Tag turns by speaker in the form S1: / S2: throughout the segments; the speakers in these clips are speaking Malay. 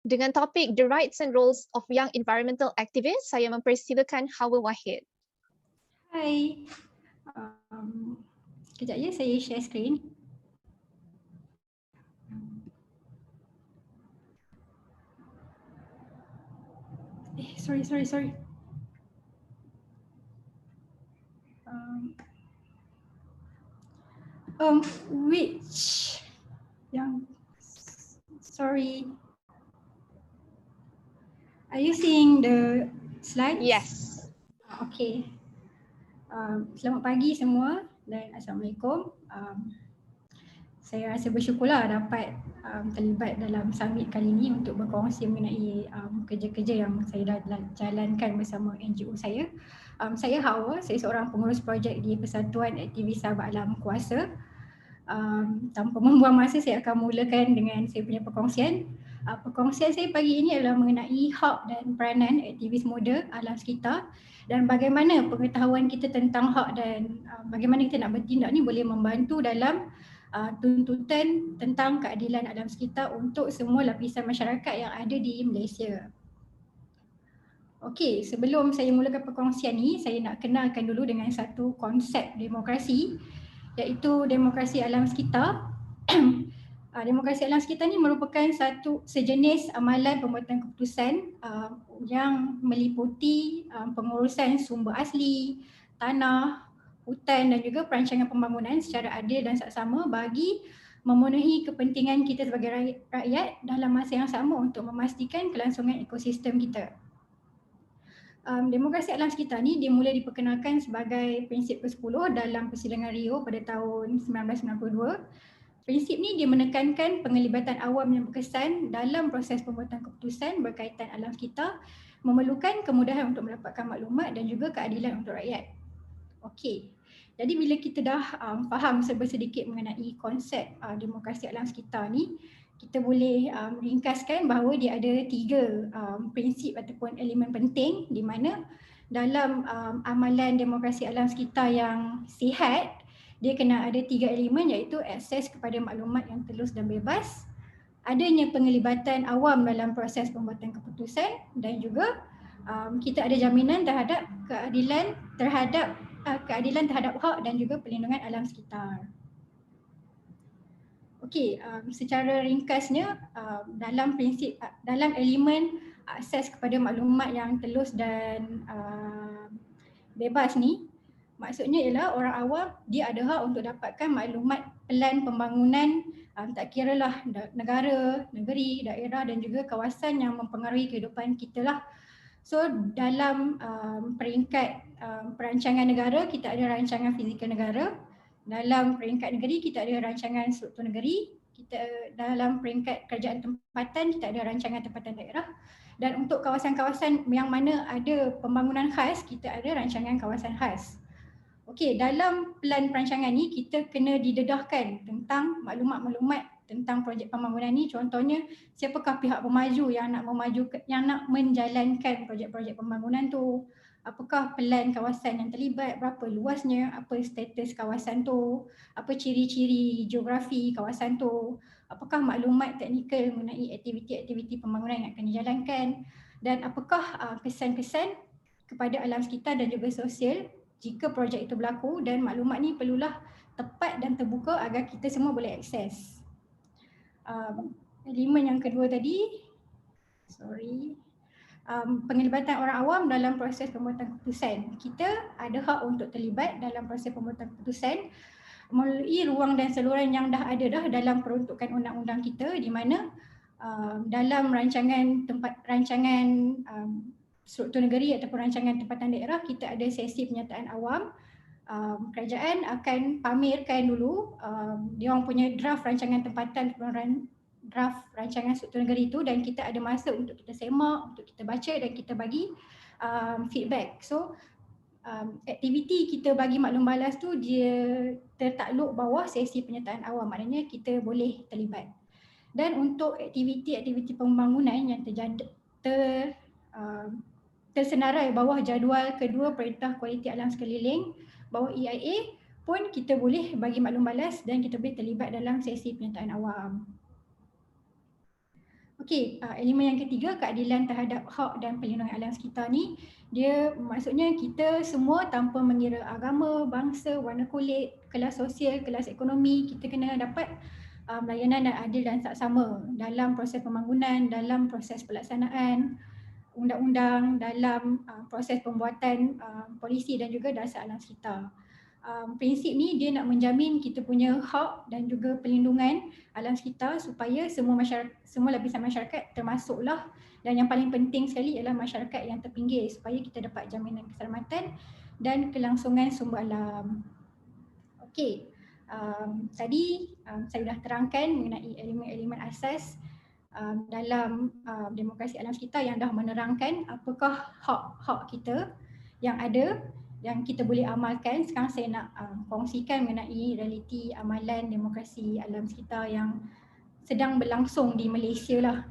S1: Dengan topik The Rights and Roles of Young Environmental Activists, saya mempersilakan Hawa Wahid.
S2: Hai, kejap ya saya share screen. Sorry. Which yang sorry. Are you seeing the slides?
S1: Yes.
S2: Okay. Selamat pagi semua dan Assalamualaikum. Saya rasa bersyukurlah dapat terlibat dalam summit kali ini untuk berkongsi mengenai kerja-kerja yang saya dah jalankan bersama NGO saya. Saya Hawa, saya seorang pengurus projek di Persatuan Aktivis Sahabat Alam Kuasa. Tanpa membuang masa, saya akan mulakan dengan saya punya perkongsian. Perkongsian saya pagi ini adalah mengenai hak dan peranan aktivis muda alam sekitar dan bagaimana pengetahuan kita tentang hak dan bagaimana kita nak bertindak ni boleh membantu dalam tuntutan tentang keadilan alam sekitar untuk semua lapisan masyarakat yang ada di Malaysia. Okey, sebelum saya mulakan perkongsian ni, saya nak kenalkan dulu dengan satu konsep demokrasi, iaitu demokrasi alam sekitar. Demokrasi alam sekitar ni merupakan satu sejenis amalan pembuatan keputusan yang meliputi pengurusan sumber asli, tanah, hutan dan juga perancangan pembangunan secara adil dan saksama bagi memenuhi kepentingan kita sebagai rakyat dalam masa yang sama untuk memastikan kelangsungan ekosistem kita. Demokrasi alam sekitar ni dimulai diperkenalkan sebagai prinsip ke-10 dalam Persidangan Rio pada tahun 1992. Prinsip ni dia menekankan penglibatan awam yang berkesan dalam proses pembuatan keputusan berkaitan alam sekitar, memerlukan kemudahan untuk mendapatkan maklumat dan juga keadilan untuk rakyat. Okey. Jadi bila kita dah faham sedikit mengenai konsep demokrasi alam sekitar ni, kita boleh ringkaskan bahawa dia ada 3 prinsip ataupun elemen penting di mana dalam amalan demokrasi alam sekitar yang sihat, dia kena ada 3 elemen iaitu akses kepada maklumat yang telus dan bebas, adanya penglibatan awam dalam proses pembuatan keputusan dan juga kita ada jaminan terhadap keadilan terhadap hak dan juga perlindungan alam sekitar. Okey, secara ringkasnya dalam elemen akses kepada maklumat yang telus dan bebas ni, maksudnya ialah orang awam dia ada hak untuk dapatkan maklumat pelan pembangunan tak kiralah negara, negeri, daerah dan juga kawasan yang mempengaruhi kehidupan kita lah. So dalam peringkat perancangan negara kita ada rancangan fizikal negara, dalam peringkat negeri kita ada rancangan struktur negeri, kita dalam peringkat kerajaan tempatan kita ada rancangan tempatan daerah dan untuk kawasan-kawasan yang mana ada pembangunan khas kita ada rancangan kawasan khas. Okey, dalam pelan perancangan ni kita kena didedahkan tentang maklumat-maklumat tentang projek pembangunan ni, contohnya siapakah pihak pemaju yang nak menjalankan projek-projek pembangunan tu, apakah pelan kawasan yang terlibat, berapa luasnya, apa status kawasan tu, apa ciri-ciri geografi kawasan tu, apakah maklumat teknikal mengenai aktiviti-aktiviti pembangunan yang akan dijalankan dan apakah kesan-kesan kepada alam sekitar dan juga sosial jika projek itu berlaku dan maklumat ni perlulah tepat dan terbuka agar kita semua boleh akses. Elemen yang kedua tadi, penglibatan orang awam dalam proses pembuatan keputusan. Kita ada hak untuk terlibat dalam proses pembuatan keputusan melalui ruang dan saluran yang dah ada dalam peruntukan undang-undang kita di mana dalam rancangan struktur negeri ataupun rancangan tempatan daerah kita ada sesi penyataan awam. Kerajaan akan pamerkan dulu dia orang punya draft rancangan tempatan ataupun draft rancangan struktur negeri itu dan kita ada masa untuk kita semak, untuk kita baca dan kita bagi feedback. So aktiviti kita bagi maklum balas tu dia tertakluk bawah sesi penyataan awam, maknanya kita boleh terlibat. Dan untuk aktiviti-aktiviti pembangunan yang tersenarai bawah jadual kedua Perintah Kualiti Alam Sekeliling bawah EIA pun kita boleh bagi maklum balas dan kita boleh terlibat dalam sesi penyataan awam. Okey, elemen yang ketiga, keadilan terhadap hak dan perlindungan alam sekitar ni, dia maksudnya kita semua tanpa mengira agama, bangsa, warna kulit, kelas sosial, kelas ekonomi, kita kena dapat layanan dan adil dan saksama dalam proses pembangunan, dalam proses pelaksanaan undang-undang, dalam proses pembuatan polisi dan juga dasar alam sekitar. Prinsip ni dia nak menjamin kita punya hak dan juga perlindungan alam sekitar supaya semua lapisan masyarakat termasuklah, dan yang paling penting sekali ialah masyarakat yang terpinggir supaya kita dapat jaminan keselamatan dan kelangsungan sumber alam. Okey, tadi saya dah terangkan mengenai elemen-elemen asas dalam demokrasi alam sekitar yang dah menerangkan apakah hak-hak kita yang ada yang kita boleh amalkan. Sekarang saya nak kongsikan mengenai realiti amalan demokrasi alam sekitar yang sedang berlangsung di Malaysia lah.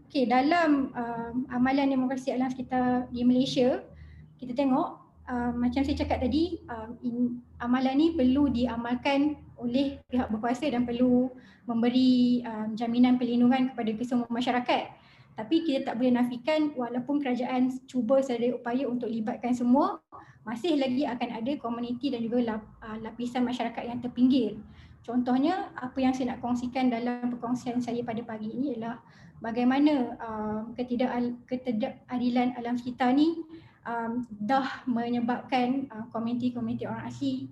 S2: Okey, dalam amalan demokrasi alam sekitar di Malaysia, kita tengok macam saya cakap tadi, amalan ni perlu diamalkan oleh pihak berkuasa dan perlu memberi jaminan perlindungan kepada kesemua masyarakat. Tapi kita tak boleh nafikan walaupun kerajaan cuba sedaya upaya untuk libatkan semua, masih lagi akan ada komuniti dan juga lapisan masyarakat yang terpinggir. Contohnya apa yang saya nak kongsikan dalam perkongsian saya pada pagi ini ialah bagaimana ketidakadilan alam sekitar ni dah menyebabkan komuniti-komuniti orang asli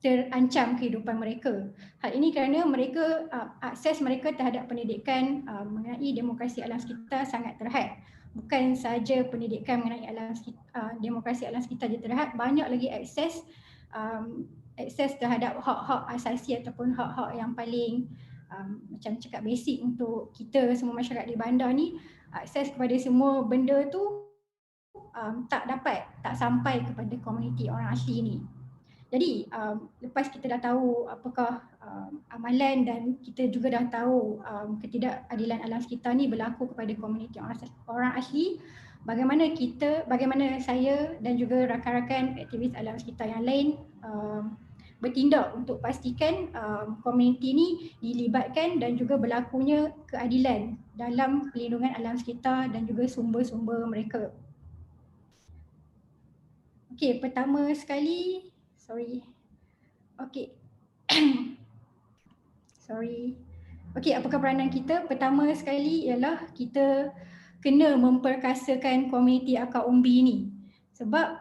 S2: terancam kehidupan mereka. Hal ini kerana mereka akses mereka terhadap pendidikan mengenai demokrasi alam sekitar sangat terhad. Bukan sahaja pendidikan mengenai demokrasi alam sekitar je terhad, banyak lagi akses terhadap hak-hak asasi ataupun hak-hak yang paling macam cakap basic untuk kita semua masyarakat di bandar ni, akses kepada semua benda tu tak sampai kepada komuniti orang asli ni. Jadi lepas kita dah tahu apakah amalan dan kita juga dah tahu ketidakadilan alam sekitar ni berlaku kepada komuniti orang asli, bagaimana saya dan juga rakan-rakan aktivis alam sekitar yang lain bertindak untuk pastikan komuniti ni dilibatkan dan juga berlakunya keadilan dalam perlindungan alam sekitar dan juga sumber-sumber mereka. Okey, pertama sekali, apakah peranan kita? Pertama sekali ialah kita kena memperkasakan komuniti akar umbi ni. Sebab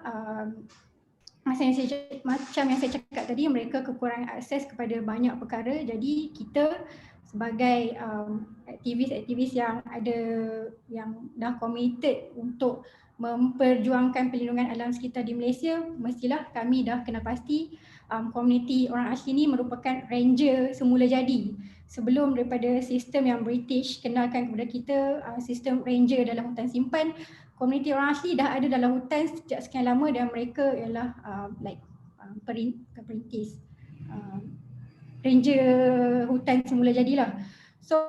S2: macam yang saya cakap tadi, mereka kekurangan akses kepada banyak perkara. Jadi kita sebagai aktivis-aktivis yang dah committed untuk memperjuangkan perlindungan alam sekitar di Malaysia, mestilah kami dah kena pasti komuniti orang asli ni merupakan ranger semula jadi. Sebelum daripada sistem yang British kenalkan kepada kita sistem ranger dalam hutan simpan, komuniti orang asli dah ada dalam hutan sejak sekian lama dan mereka ialah perintis ranger hutan semula jadilah. So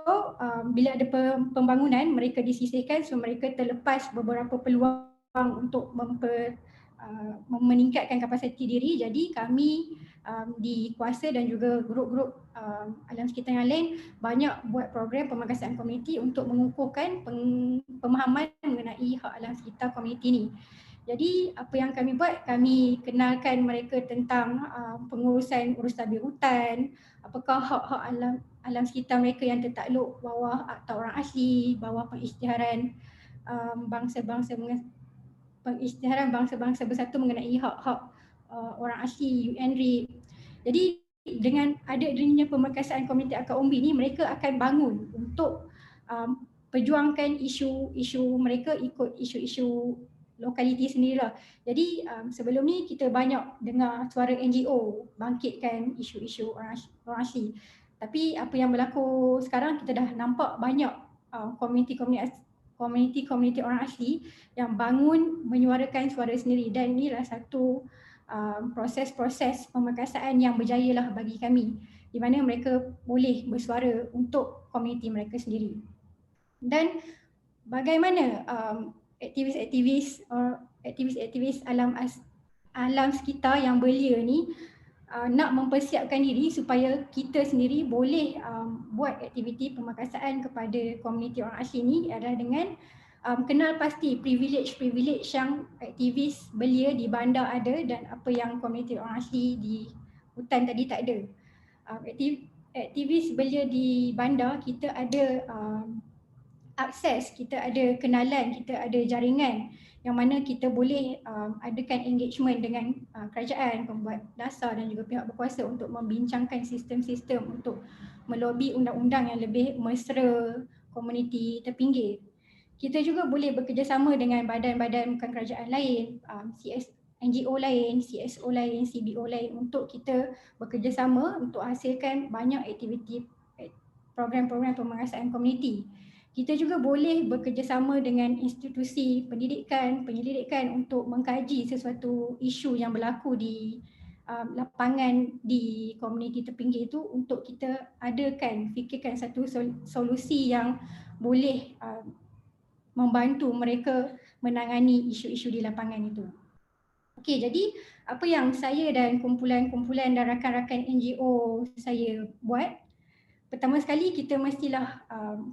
S2: bila ada pembangunan, mereka disisihkan, so mereka terlepas beberapa peluang untuk meningkatkan kapasiti diri. Jadi kami di Kuasa dan juga grup-grup alam sekitar yang lain banyak buat program pemangkasaan komuniti untuk mengukuhkan pemahaman mengenai hak alam sekitar komuniti ni. Jadi apa yang kami buat, kami kenalkan mereka tentang pengurusan urus tabir hutan, apakah hak-hak alam sekitar mereka yang tertakluk bawah Akta Orang Asli, bawah pengisytiharan bangsa-bangsa bersatu mengenai hak-hak orang asli UNRIP. Jadi dengan adanya pemangkasaan komuniti akar umbi ni, mereka akan bangun untuk perjuangkan isu-isu mereka ikut isu-isu lokaliti sendirilah. Jadi sebelum ni kita banyak dengar suara NGO bangkitkan isu-isu orang asli. Tapi apa yang berlaku sekarang, kita dah nampak banyak komuniti orang asli yang bangun menyuarakan suara sendiri, dan inilah satu proses-proses pemangkasaan yang berjaya lah bagi kami, di mana mereka boleh bersuara untuk komuniti mereka sendiri. Dan bagaimana aktivis alam sekitar yang belia ni nak mempersiapkan diri supaya kita sendiri boleh buat aktiviti pemakasaan kepada komuniti orang asli ni adalah dengan kenal pasti privilege yang aktivis belia di bandar ada dan apa yang komuniti orang asli di hutan tadi tak ada. Aktivis belia di bandar kita ada akses, kita ada kenalan, kita ada jaringan yang mana kita boleh adakan engagement dengan kerajaan, pembuat dasar dan juga pihak berkuasa untuk membincangkan sistem-sistem untuk melobi undang-undang yang lebih mesra komuniti terpinggir. Kita juga boleh bekerjasama dengan badan-badan bukan kerajaan lain, NGO lain, CSO lain, CBO lain untuk kita bekerjasama untuk hasilkan banyak aktiviti program-program pemangasaan komuniti. Kita juga boleh bekerjasama dengan institusi pendidikan, penyelidikan untuk mengkaji sesuatu isu yang berlaku di lapangan di komuniti terpinggir itu untuk kita adakan, fikirkan satu solusi yang boleh membantu mereka menangani isu-isu di lapangan itu. Okey, jadi apa yang saya dan kumpulan-kumpulan dan rakan-rakan NGO saya buat, pertama sekali kita mestilah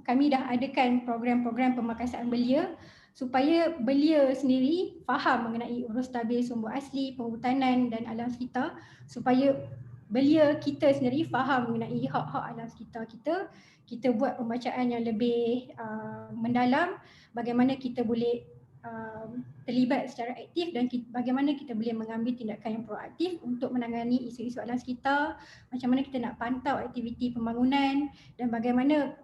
S2: kami dah adakan program-program pemakasaan belia supaya belia sendiri faham mengenai urus tabir sumber asli, perhutanan dan alam sekitar, supaya belia kita sendiri faham mengenai hak-hak alam sekitar kita. Kita buat pembacaan yang lebih mendalam bagaimana kita boleh terlibat secara aktif dan bagaimana kita boleh mengambil tindakan yang proaktif untuk menangani isu-isu alam sekitar, macam mana kita nak pantau aktiviti pembangunan dan bagaimana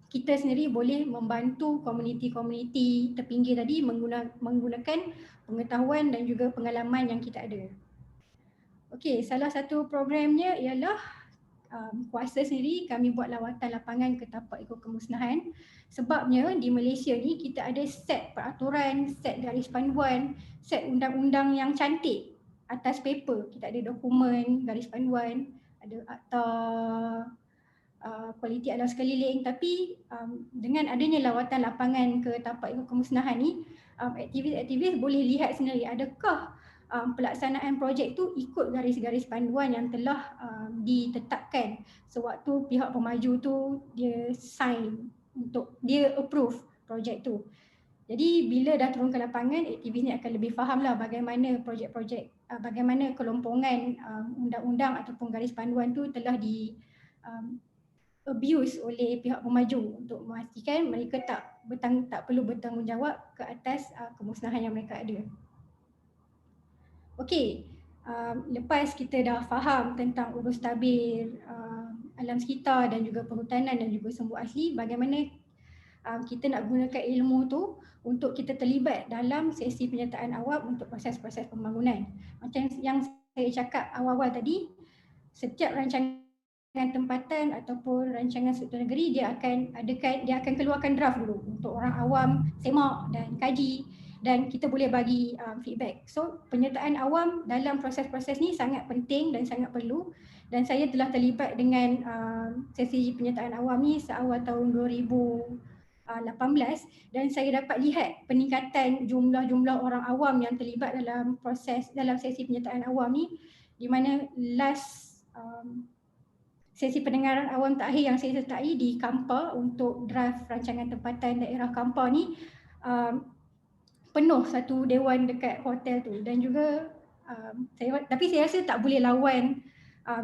S2: kita sendiri boleh membantu komuniti-komuniti terpinggir tadi menggunakan pengetahuan dan juga pengalaman yang kita ada. Okey, salah satu programnya ialah kuasa sendiri kami buat lawatan lapangan ke tapak ekokemusnahan. Sebabnya di Malaysia ni kita ada set peraturan, set garis panduan, set undang-undang yang cantik atas paper. Kita ada dokumen, garis panduan, ada akta kualiti alam sekeliling, tapi dengan adanya lawatan lapangan ke tapak ekokemusnahan ni, aktivis-aktivis boleh lihat sendiri adakah pelaksanaan projek tu ikut garis-garis panduan yang telah ditetapkan sewaktu pihak pemaju tu dia sign untuk dia approve projek tu. Jadi bila dah turun ke lapangan, aktivis ni akan lebih faham lah bagaimana projek-projek, bagaimana kelompongan undang-undang ataupun garis panduan tu telah di abuse oleh pihak pemaju untuk memastikan mereka tak perlu bertanggungjawab ke atas kemusnahan yang mereka ada. Okey, lepas kita dah faham tentang urus tabir, alam sekitar dan juga perhutanan dan juga sumber asli, bagaimana kita nak gunakan ilmu tu untuk kita terlibat dalam sesi penyertaan awam untuk proses-proses pembangunan. Macam yang saya cakap awal-awal tadi, setiap rancangan tempatan ataupun rancangan struktur negeri dia akan keluarkan draft dulu untuk orang awam semak dan kaji dan kita boleh bagi feedback. So penyertaan awam dalam proses-proses ni sangat penting dan sangat perlu, dan saya telah terlibat dengan sesi penyertaan awam ni seawal tahun 2018 dan saya dapat lihat peningkatan jumlah orang awam yang terlibat dalam sesi penyertaan awam ni, di mana last sesi pendengaran awam terakhir yang saya sertai di Kampar untuk draft rancangan tempatan daerah Kampar ni, penuh satu dewan dekat hotel tu dan juga tapi saya rasa tak boleh lawan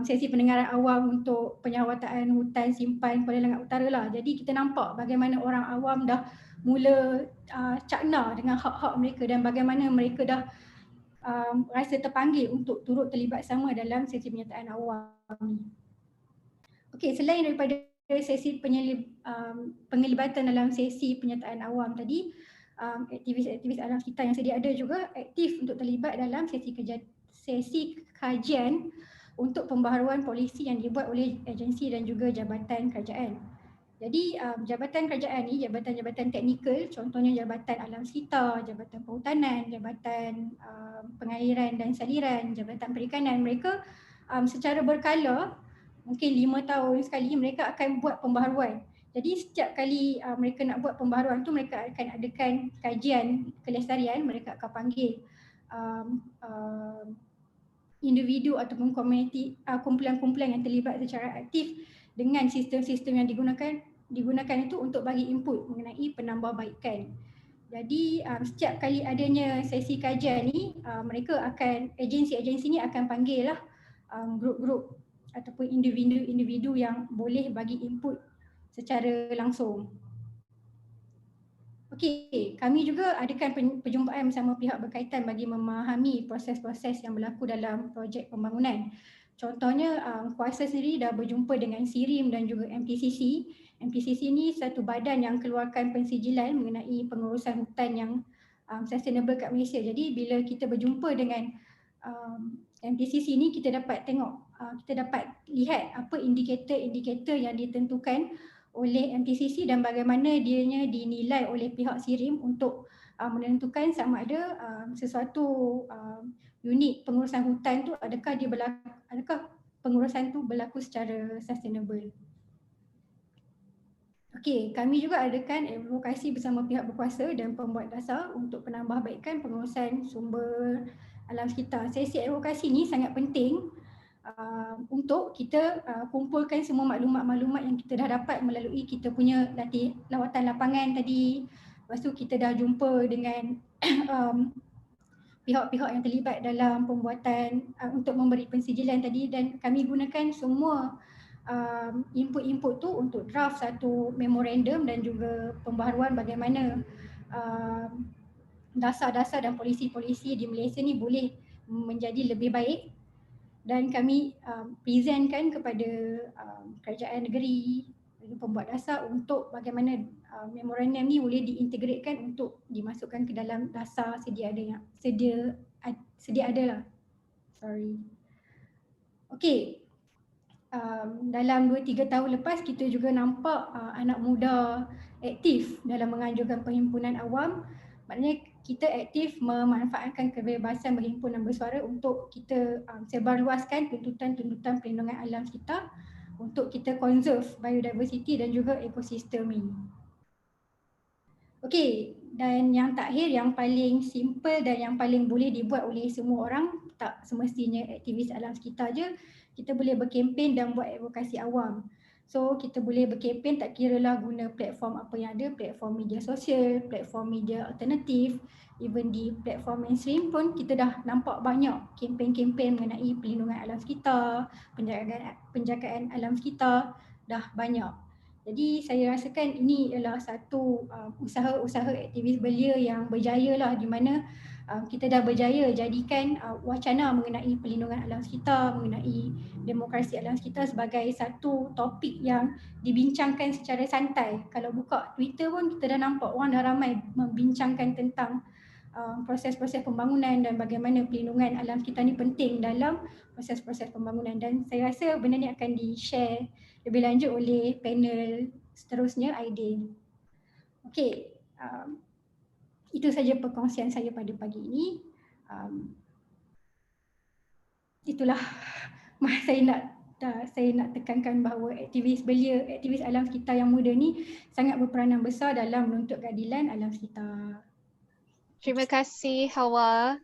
S2: sesi pendengaran awam untuk penyawataan hutan simpan Kuala Langat Utara lah. Jadi kita nampak bagaimana orang awam dah mula cakna dengan hak-hak mereka dan bagaimana mereka dah rasa terpanggil untuk turut terlibat sama dalam sesi penyertaan awam ni. Okey, selain daripada sesi penglibatan dalam sesi penyertaan awam tadi, aktivis-aktivis alam sekitar yang sedia ada juga aktif untuk terlibat dalam sesi kajian untuk pembaharuan polisi yang dibuat oleh agensi dan juga jabatan kerajaan. Jadi jabatan kerajaan ni, jabatan-jabatan teknikal, contohnya Jabatan Alam Sekitar, Jabatan Perhutanan, Jabatan Pengairan dan Saliran, Jabatan Perikanan, mereka secara berkala, mungkin 5 tahun sekali mereka akan buat pembaharuan. Jadi setiap kali mereka nak buat pembaharuan tu, mereka akan adakan kajian kelestarian, mereka akan panggil individu ataupun komuniti kumpulan-kumpulan yang terlibat secara aktif dengan sistem-sistem yang digunakan itu untuk bagi input mengenai penambahbaikan. Jadi setiap kali adanya sesi kajian ni, mereka akan, agensi-agensi ni akan panggil lah grup-grup ataupun individu-individu yang boleh bagi input secara langsung. Okey, kami juga adakan perjumpaan bersama pihak berkaitan bagi memahami proses-proses yang berlaku dalam projek pembangunan. Contohnya, kuasa sendiri dah berjumpa dengan SIRIM dan juga MPCC. MPCC ni satu badan yang keluarkan pensijilan mengenai pengurusan hutan yang sustainable kat Malaysia. Jadi bila kita berjumpa dengan MPCC ni, kita dapat tengok, kita dapat lihat apa indikator-indikator yang ditentukan oleh MPCC dan bagaimana dianya dinilai oleh pihak SIRIM untuk menentukan sama ada sesuatu unit pengurusan hutan tu adakah pengurusan tu berlaku secara sustainable. Okey, kami juga adakan advokasi bersama pihak berkuasa dan pembuat dasar untuk penambahbaikan pengurusan sumber alam sekitar. Sesi advokasi ni sangat penting untuk kita kumpulkan semua maklumat-maklumat yang kita dah dapat melalui kita punya lawatan lapangan tadi. Lepas tu kita dah jumpa dengan pihak-pihak yang terlibat dalam pembuatan untuk memberi pensijilan tadi, dan kami gunakan semua input-input tu untuk draft satu memorandum dan juga pembaharuan bagaimana dasar-dasar dan polisi-polisi di Malaysia ni boleh menjadi lebih baik, dan kami presentkan kepada kerajaan negeri, pembuat dasar untuk bagaimana memorandum ni boleh diintegratekan untuk dimasukkan ke dalam dasar sedia ada lah. Okey. Dalam 2-3 tahun lepas kita juga nampak anak muda aktif dalam menganjurkan perhimpunan awam. Maknanya kita aktif memanfaatkan kebebasan berhimpun dan bersuara untuk kita sebarluaskan tuntutan-tuntutan perlindungan alam sekitar untuk kita conserve biodiversity dan juga ekosistem ini. Okey, dan yang terakhir, yang paling simple dan yang paling boleh dibuat oleh semua orang, tak semestinya aktivis alam sekitar je, kita boleh berkempen dan buat advokasi awam. So kita boleh berkempen tak kiralah guna platform apa yang ada, platform media sosial, platform media alternatif, even di platform mainstream pun kita dah nampak banyak kempen-kempen mengenai perlindungan alam sekitar, penjagaan alam sekitar, dah banyak. Jadi saya rasakan ini adalah satu usaha-usaha aktivis belia yang berjaya lah, di mana kita dah berjaya jadikan wacana mengenai perlindungan alam sekitar, mengenai demokrasi alam sekitar sebagai satu topik yang dibincangkan secara santai. Kalau buka Twitter pun kita dah nampak orang dah ramai membincangkan tentang proses-proses pembangunan dan bagaimana perlindungan alam sekitar ni penting dalam proses-proses pembangunan, dan saya rasa benda ni akan di-share lebih lanjut oleh panel seterusnya, Aidil. Okey, itu saja perkongsian saya pada pagi ini. Itulah saya nak tekankan bahawa aktivis belia, aktivis alam sekitar yang muda ni sangat berperanan besar dalam menuntut keadilan alam sekitar.
S1: Terima kasih Hawa.